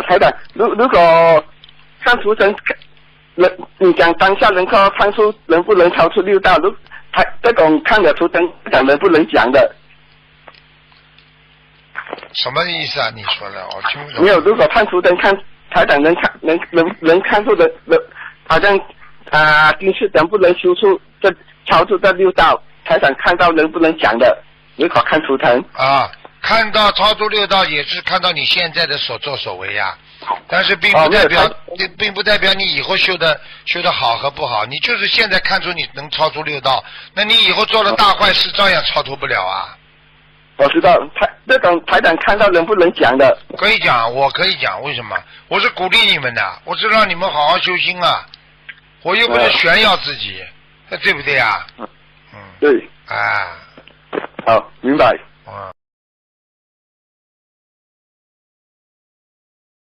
台长，如果看图腾，你讲当下能够看出能不能超出6道？这种看的图腾讲能不能讲的？什么意思啊？你说的我听不懂。没有，如果看图腾看台长能看出的，好像今次能不能修出超出这6道？台长看到能不能讲的？如果看图腾啊，看到超出6道也是看到你现在的所作所为呀、但是并不代表，并不代表你以后修的好和不好，你就是现在看出你能超出6道，那你以后做了大坏事照样超脱不了啊。我知道，这种台长看到能不能讲的？可以讲，我可以讲，为什么？我是鼓励你们的，我是让你们好好修心啊，我又不是炫耀自己，对不对啊？对。啊。好，明白。